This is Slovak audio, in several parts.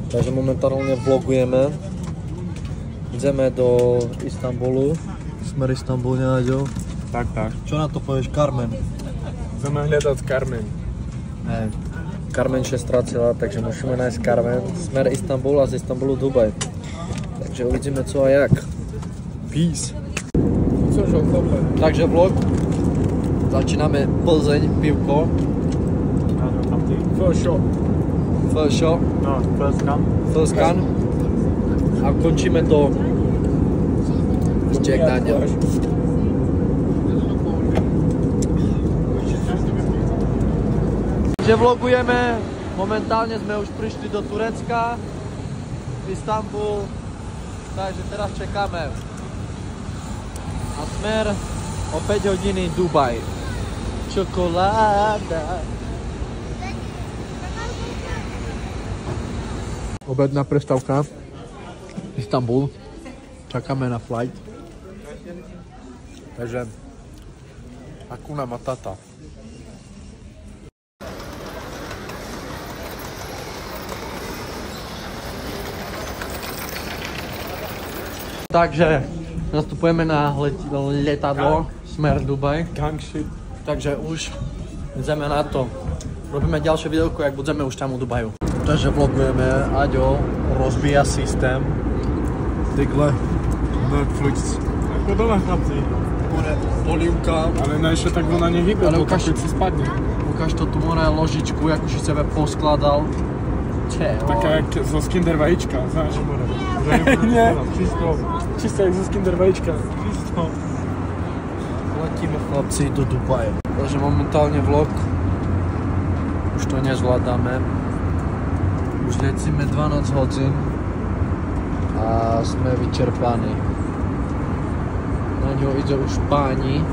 Takže momentálne vlogujeme. Ideme do Istanbulu. Smer Istanbul, Neďo. Tak. Čo na to povieš, Carmen? Chceme hľadať Carmen. Ne, Carmen še ztratila, takže musíme nájsť Carmen. Smer Istanbul a z Istanbulu Dubaj. Takže uvidíme co a jak. Peace. Takže vlog. Začínáme Plzeň, pivko. First shot. First shot. No, First can. A končíme to Jack Daniel. Takže vlogujeme. Momentálne sme už prišli do Turecka. Istanbul. Takže teraz čekáme. A smer o 5 hodiny Dubaj. Čokoláda. Obedná prestávka. Istanbul. Čakáme na flight. Takže Hakuna Matata. Takže nastupujeme na letadlo smer Dubaj. Gang shit. Takže už ideme na to. Robíme ďalšie videoko, jak budeme už tam u Dubaju. Takže vlogujeme, Aďo rozbíja systém. Tykle Netflix. Ako dole, chlapci. More polívka. Ale najšie tak ona nehybe, Ale bo ukáž- keď si spadne. Ukáž to tu more ložičku, jak už si sebe poskladal. Taká jak zo Kinder vajíčka, znáš? Nie. Čisto jak zo Kinder vajíčka. Čisto. Letíme chlapci do Dubaje. Takže momentálne vlog. Už to nezvládame. Už letíme 12 hodín a sme vyčerpaní. Na ňo ide už páni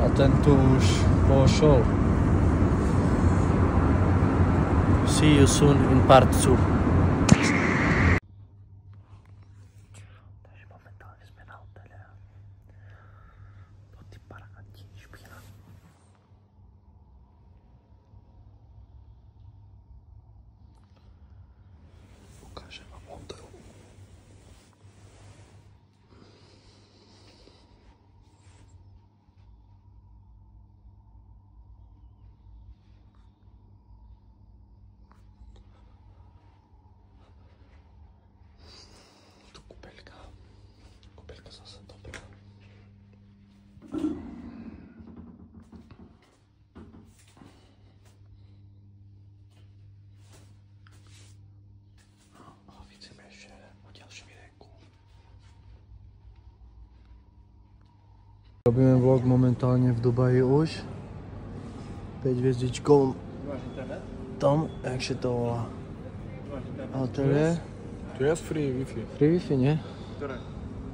a ten tu už pošol. See you soon in part 2. Takže momentálne sme na hotele. Tutti paragantini špína. Ukážem vám hotel. Tu kúpeľka. Kúpeľka zase dobrá. Vidíme ešte o ďalším videjku. Robíme vlog momentálne v Dubaji už. 5 hviezdičkou. Tam, jak sa to volá? A to je? Tu je free Wi-Fi. Free Wi-Fi, nie? Ktoré?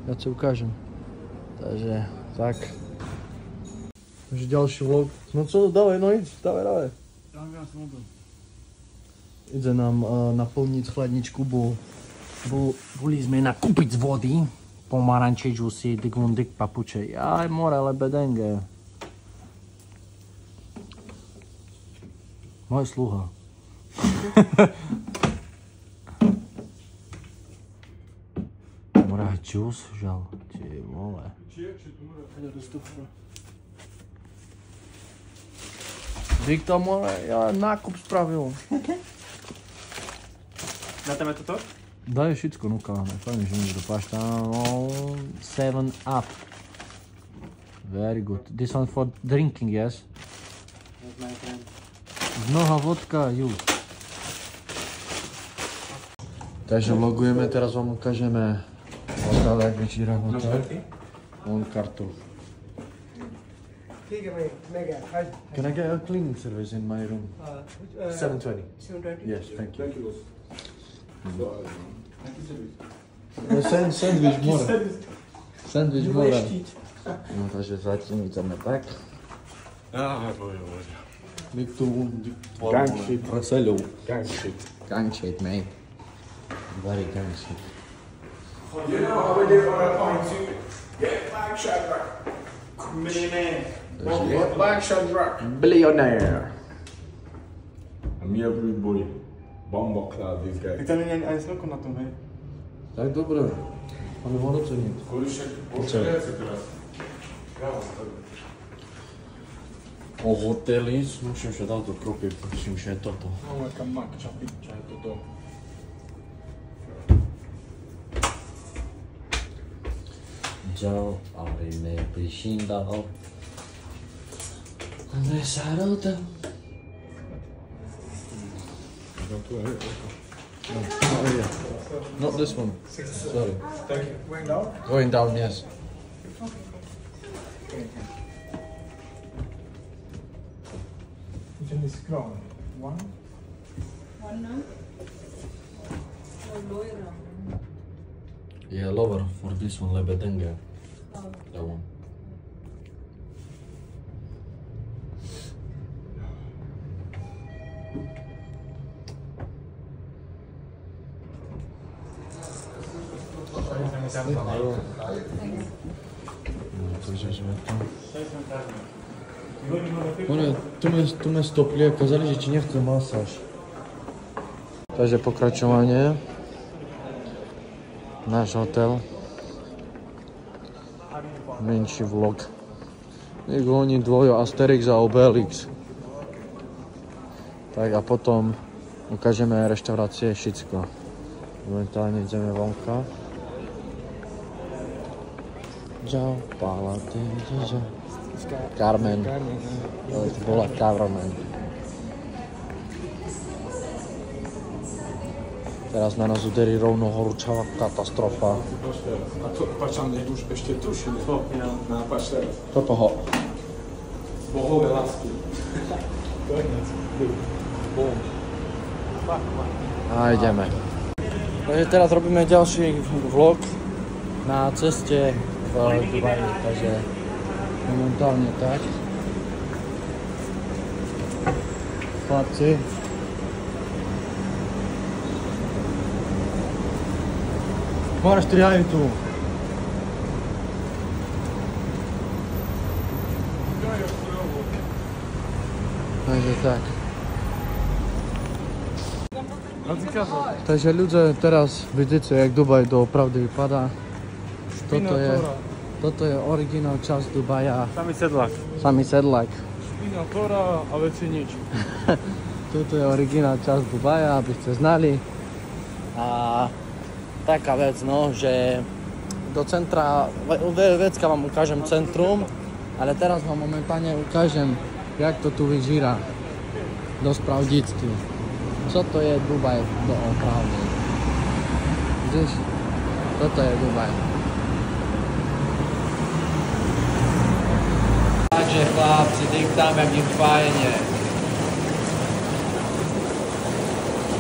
Ja ti ukážem. Takže, tak. Takže ďalší vlog. No co, dávaj, no iď, dávaj. Ide nám naplniť chladničku, bo boli sme nakúpiť z vody. Pomaranče, džusy, dik papuče. Aj more, ale bedenge. Môj sluha. Mora džus, žal. Ty vole. Dik to more, ja nákup spravil. Dáme toto? Daj všetko, nuka, nefajne, že niekto pašta. 7 up. Very good. This one for drinking, yes? Yes, my friend. Mnoha vodka, ju. Takže logujeme, teraz vám ukážeme hotel, jak vyčíra hotel. On kartu. Can I get a cleaning service in my room? 720. 720? Yes, thank you. Sandwich more. Sandwich more. No, takže zatím ideme tak. Bože. Gang shit. Preselou. Gang shit. Gang shit, mate. Very gang shit. You know how we did on that point too? Get Black Shadrach. Millionaire. Get Black Shadrach. Billionaire. I'm here, every boy. Bombo clad, this guy. Tak tam není ani slnko na tom, hej. Tak dobre. Máme ho doceniť. Kulišek, počkajte teraz. O hoteli, musím še dať to kopie, musím še toto. No, jaká makča, piča je toto. Ciao, avrei prescindato. Andrea Sarota. No, not here. Not this one. Sorry. Thank you. Going down? Going down, yes. Which one is crown? One? One now? Or lower? Yeah, lower for this one, Lebedenga. That one. Tu sme stopli a kazali, že či nechce masáž. Takže pokračovanie. Náš hotel. Menší vlog. Nech oni dvojo Asterix a Obelix. Tak a potom ukážeme reštaurácie všetko. Momentálne ideme vonka. Čau, Palate, čau. Carmen. To bola Carmen. Teraz na nás uderí rovno horúčavá katastrofa. A to pačam už ešte tuším, to na pač teraz. Toto ho. Bohové lásky. A ideme. Takže teraz robíme ďalší vlog na ceste v Dubaji, takže momentálne tak. Chlapci. Bora strihajú tu. Takže tak. Takže ľudia teraz vidíte, jak Dubaj doopravdy vypadá. Toto je originál časť Dubaja. Samý sedlák. Špina Tora a veci nič. Toto je originál časť Dubaja, aby ste znali. A taká vec, no, že do centra, vecka vám ukážem centrum, ale teraz vám momentálne ukážem, jak to tu vyzerá. Dosť pravdicky. Co to je Dubaj doopravdy? Vidíš? Toto je Dubaj. Takže chlapci, diktáme v nich fajne.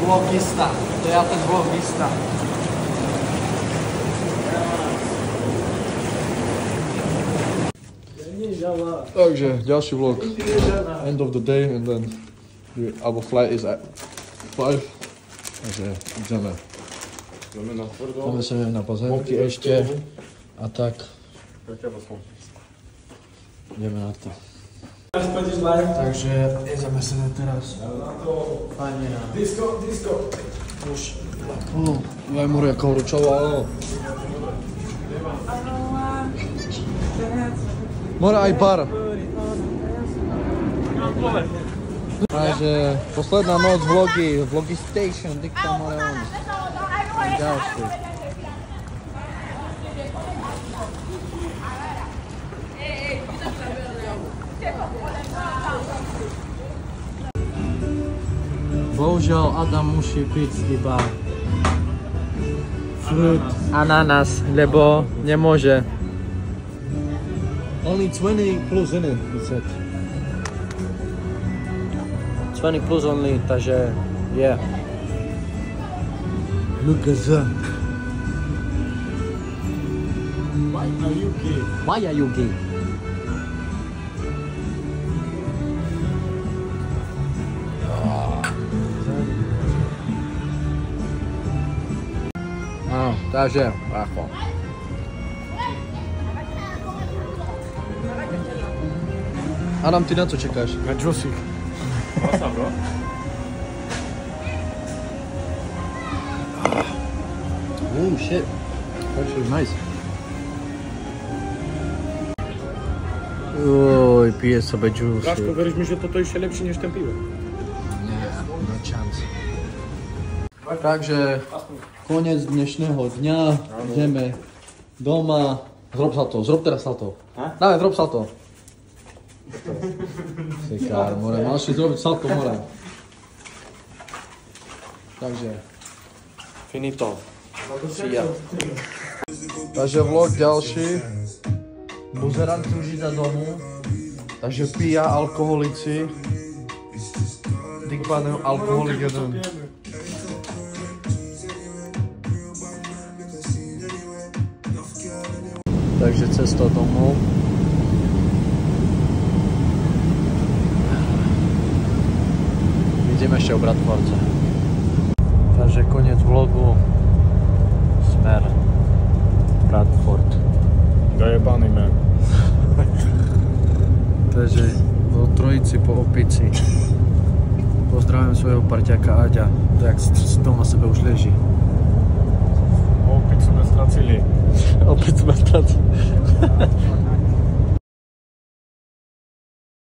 Vlogista, to je ja ten vlogista. Takže ďalší vlog. End of the day and then our flight is at 5. Takže ideme. Ideme sa na pozemky ešte a tak. Ideme na to. Takže ideme sa teraz fajne na disco. Už Vajmur jako horúčovalo. Mora aj bar. Takže posledná noc vlogy station, dikta more on. Ďalší. Bohužiaľ Adam musí piť iba fruit, ananas, lebo nemôže. Only 20 plus in it, he said. 20 plus only, takže, yeah. Look at that. Why are you gay? Takže, ako. Adam, ty na co čekáš? Na Josik. Masa, bro? Oh shit. Actually nice. Oj, pije sobie juice. Blaszko, wierzysz mi, że to jeszcze lepsze niż ten piwo. Nie, no chance. Takže koniec dnešného dňa, ideme doma. Zrob teraz salto. Dávaj, zrob salto. Sekár, more, máš si zrobiť salto, more. Takže, finito. Ja. Takže vlog ďalší. Buzeranci už ide domu. Takže pija alkoholici. Dickbanem alkoholik jeden. Takže cesta domov. Ideme ešte o Bratvarce. Takže koniec vlogu. Smer Bradford. Dojebaný man. Takže vo trojici po opici. Pozdravím svojho parťaka Aďa. Tak doma sebe už leží.